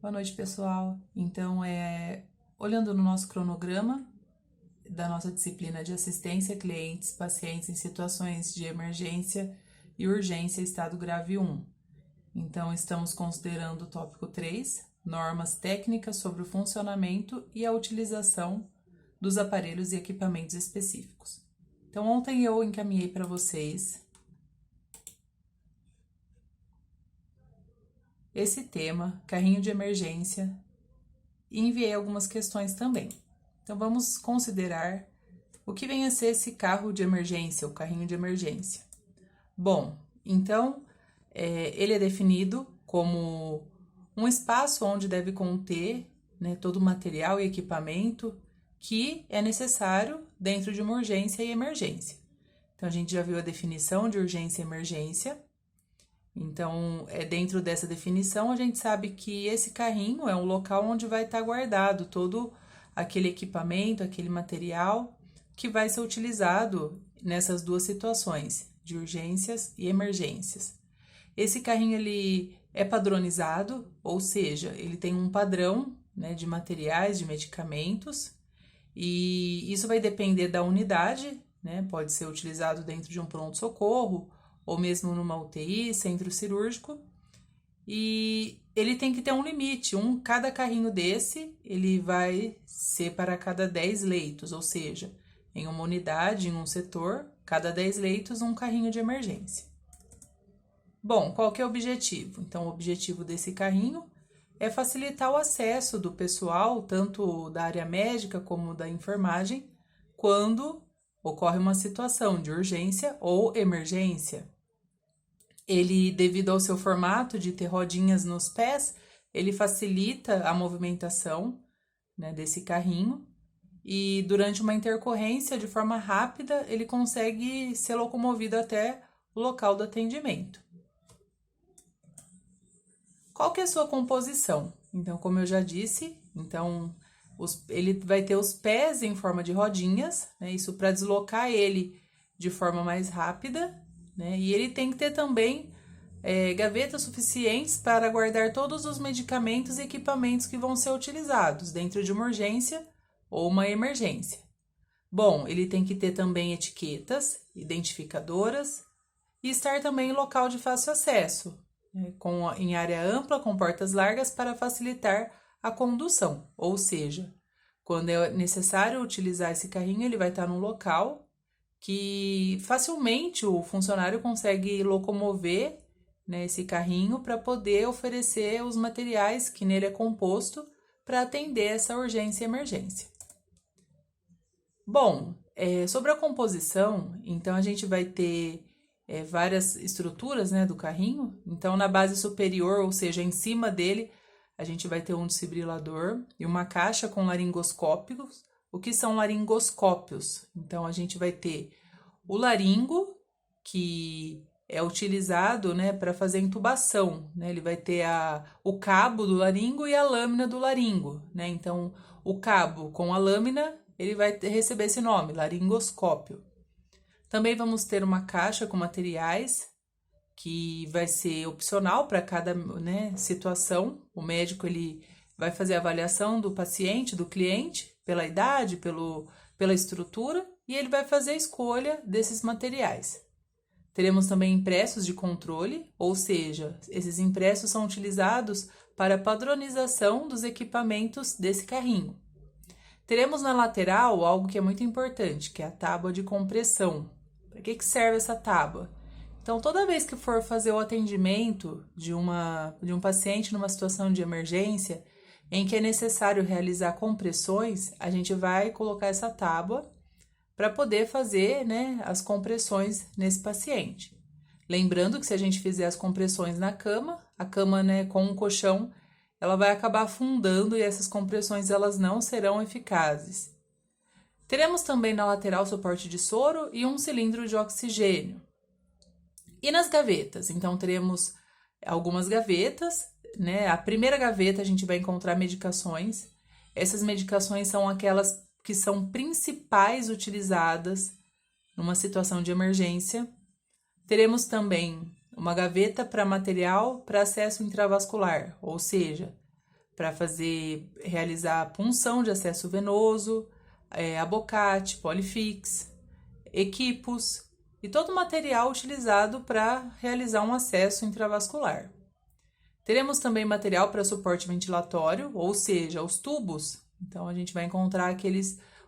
Boa noite, pessoal. Então, olhando no nosso cronograma da nossa disciplina de assistência a clientes, pacientes em situações de emergência e urgência, estado grave 1. Então, estamos considerando o tópico 3, normas técnicas sobre o funcionamento e a utilização dos aparelhos e equipamentos específicos. Então, ontem eu encaminhei para vocês esse tema, carrinho de emergência, e enviei algumas questões também. Então, vamos considerar o que vem a ser esse carro de emergência, o carrinho de emergência. Bom, então, ele é definido como um espaço onde deve conter, né, todo o material e equipamento que é necessário dentro de uma urgência e emergência. Então, a gente já viu a definição de urgência e emergência. Então, dentro dessa definição, a gente sabe que esse carrinho é um local onde vai estar guardado todo aquele equipamento, aquele material que vai ser utilizado nessas duas situações, de urgências e emergências. Esse carrinho, ele é padronizado, ou seja, ele tem um padrão, né, de materiais, de medicamentos, e isso vai depender da unidade, né, pode ser utilizado dentro de um pronto-socorro, ou mesmo numa UTI, centro cirúrgico, e ele tem que ter um limite, cada carrinho desse, ele vai ser para cada 10 leitos, ou seja, em uma unidade, em um setor, cada 10 leitos, um carrinho de emergência. Bom, qual que é o objetivo? Então, o objetivo desse carrinho é facilitar o acesso do pessoal, tanto da área médica como da enfermagem, quando ocorre uma situação de urgência ou emergência. Ele, devido ao seu formato de ter rodinhas nos pés, ele facilita a movimentação, né, desse carrinho, e durante uma intercorrência, de forma rápida, ele consegue ser locomovido até o local do atendimento. Qual que é a sua composição? Então, como eu já disse, ele vai ter os pés em forma de rodinhas, né, isso para deslocar ele de forma mais rápida, né, e ele tem que ter também gavetas suficientes para guardar todos os medicamentos e equipamentos que vão ser utilizados dentro de uma urgência ou uma emergência. Bom, ele tem que ter também etiquetas, identificadoras e estar também em local de fácil acesso, né, em área ampla, com portas largas para facilitar a condução, ou seja, quando é necessário utilizar esse carrinho, ele vai estar num local que facilmente o funcionário consegue locomover, né, esse carrinho para poder oferecer os materiais que nele é composto para atender essa urgência e emergência. Bom, sobre a composição, então a gente vai ter várias estruturas, né, do carrinho. Então, na base superior, ou seja, em cima dele, a gente vai ter um desfibrilador e uma caixa com laringoscópios. O que são laringoscópios? Então, a gente vai ter o laringo, que é utilizado, né, para fazer intubação, né? Ele vai ter o cabo do laringo e a lâmina do laringo, né? Então, o cabo com a lâmina, ele vai receber esse nome, laringoscópio. Também vamos ter uma caixa com materiais, que vai ser opcional para cada, né, situação. O médico, ele vai fazer a avaliação do paciente, do cliente, pela idade, pela estrutura, e ele vai fazer a escolha desses materiais. Teremos também impressos de controle, ou seja, esses impressos são utilizados para a padronização dos equipamentos desse carrinho. Teremos na lateral algo que é muito importante, que é a tábua de compressão. Para que serve essa tábua? Então, toda vez que for fazer o atendimento de um paciente numa situação de emergência, em que é necessário realizar compressões, a gente vai colocar essa tábua para poder fazer, né, as compressões nesse paciente. Lembrando que se a gente fizer as compressões na cama, a cama, né, com um colchão, ela vai acabar afundando e essas compressões elas não serão eficazes. Teremos também na lateral suporte de soro e um cilindro de oxigênio. E nas gavetas? Então, teremos algumas gavetas, né? A primeira gaveta a gente vai encontrar medicações. Essas medicações são aquelas que são principais utilizadas numa situação de emergência. Teremos também uma gaveta para material para acesso intravascular, ou seja, para realizar punção de acesso venoso, abocate, polifix, equipos e todo o material utilizado para realizar um acesso intravascular. Teremos também material para suporte ventilatório, ou seja, os tubos. Então, a gente vai encontrar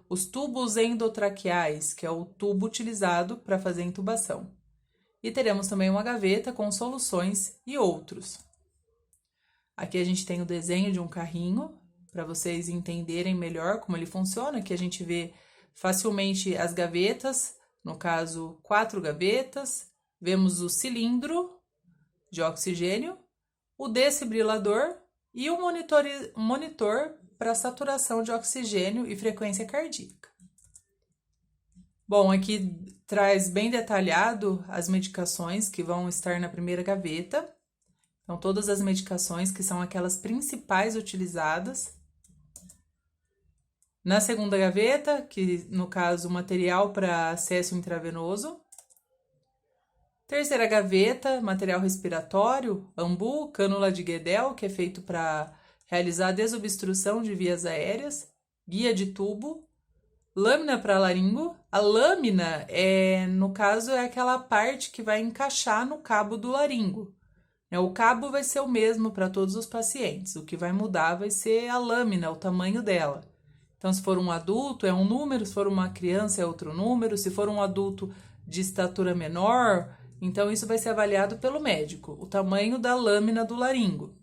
os tubos endotraqueais, que é o tubo utilizado para fazer intubação. E teremos também uma gaveta com soluções e outros. Aqui a gente tem o desenho de um carrinho, para vocês entenderem melhor como ele funciona. Aqui a gente vê facilmente as gavetas, no caso, 4 gavetas. Vemos o cilindro de oxigênio, o desfibrilador e o monitor para saturação de oxigênio e frequência cardíaca. Bom, aqui traz bem detalhado as medicações que vão estar na primeira gaveta. Então, todas as medicações que são aquelas principais utilizadas. Na segunda gaveta, que no caso, material para acesso intravenoso. Terceira gaveta, material respiratório, ambu, cânula de Guedel, que é feito para realizar a desobstrução de vias aéreas, guia de tubo, lâmina para laringo. A lâmina, no caso, é aquela parte que vai encaixar no cabo do laringo. O cabo vai ser o mesmo para todos os pacientes, o que vai mudar vai ser a lâmina, o tamanho dela. Então, se for um adulto, é um número, se for uma criança, é outro número, se for um adulto de estatura menor, então isso vai ser avaliado pelo médico, o tamanho da lâmina do laringo.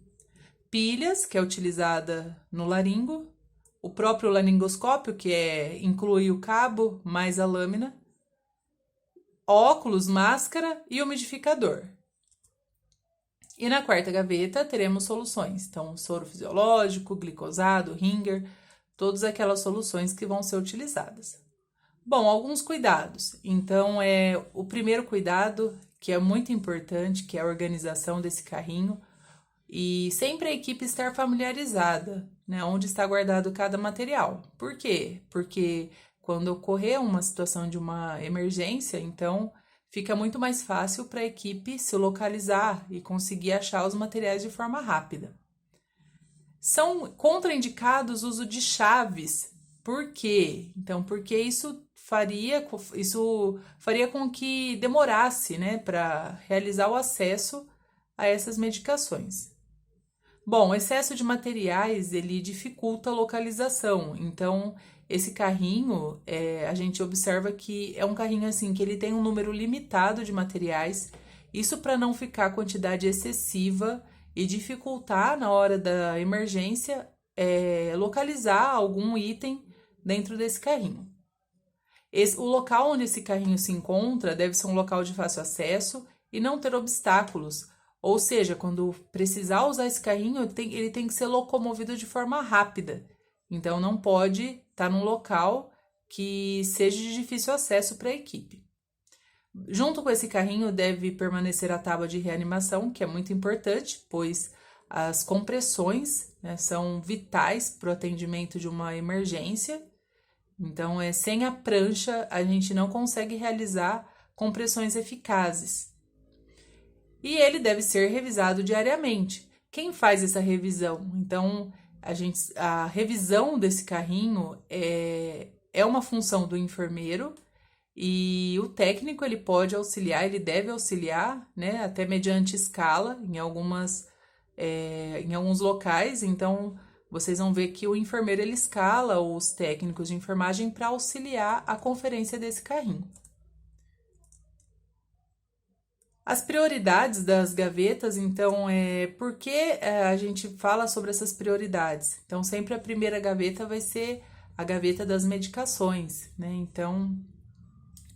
Pilhas, que é utilizada no laringo, o próprio laringoscópio, que inclui o cabo mais a lâmina, óculos, máscara e umidificador. E na quarta gaveta teremos soluções, então soro fisiológico, glicosado, Ringer, todas aquelas soluções que vão ser utilizadas. Bom, alguns cuidados. Então, o primeiro cuidado, que é muito importante, que é a organização desse carrinho, e sempre a equipe estar familiarizada, né, onde está guardado cada material. Por quê? Porque quando ocorrer uma situação de uma emergência, então fica muito mais fácil para a equipe se localizar e conseguir achar os materiais de forma rápida. São contraindicados o uso de chaves. Por quê? Então, porque isso faria com que demorasse, né, para realizar o acesso a essas medicações. Bom, o excesso de materiais, ele dificulta a localização. Então, esse carrinho, a gente observa que é um carrinho assim, que ele tem um número limitado de materiais, isso para não ficar quantidade excessiva e dificultar na hora da emergência localizar algum item dentro desse carrinho. O local onde esse carrinho se encontra deve ser um local de fácil acesso e não ter obstáculos, ou seja, quando precisar usar esse carrinho, ele tem que ser locomovido de forma rápida. Então, não pode estar num local que seja de difícil acesso para a equipe. Junto com esse carrinho deve permanecer a tábua de reanimação, que é muito importante, pois as compressões, né, são vitais para o atendimento de uma emergência. Então, sem a prancha, a gente não consegue realizar compressões eficazes. E ele deve ser revisado diariamente. Quem faz essa revisão? Então, a revisão desse carrinho é uma função do enfermeiro e o técnico ele pode auxiliar, ele deve auxiliar, né, até mediante escala em alguns locais. Então, vocês vão ver que o enfermeiro ele escala os técnicos de enfermagem para auxiliar a conferência desse carrinho. As prioridades das gavetas, então, por que a gente fala sobre essas prioridades? Então, sempre a primeira gaveta vai ser a gaveta das medicações, né? Então,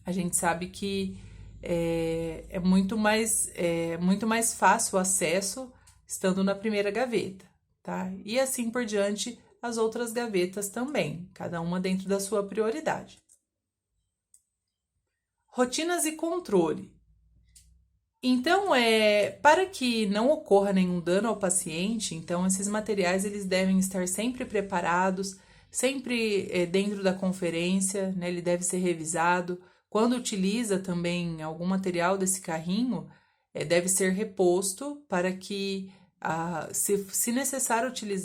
a gente sabe que é muito mais fácil o acesso estando na primeira gaveta, tá? E assim por diante, as outras gavetas também, cada uma dentro da sua prioridade. Rotinas e controle. Então, para que não ocorra nenhum dano ao paciente, então esses materiais eles devem estar sempre preparados, sempre dentro da conferência, né, ele deve ser revisado. Quando utiliza também algum material desse carrinho, deve ser reposto para que, se necessário utilizar,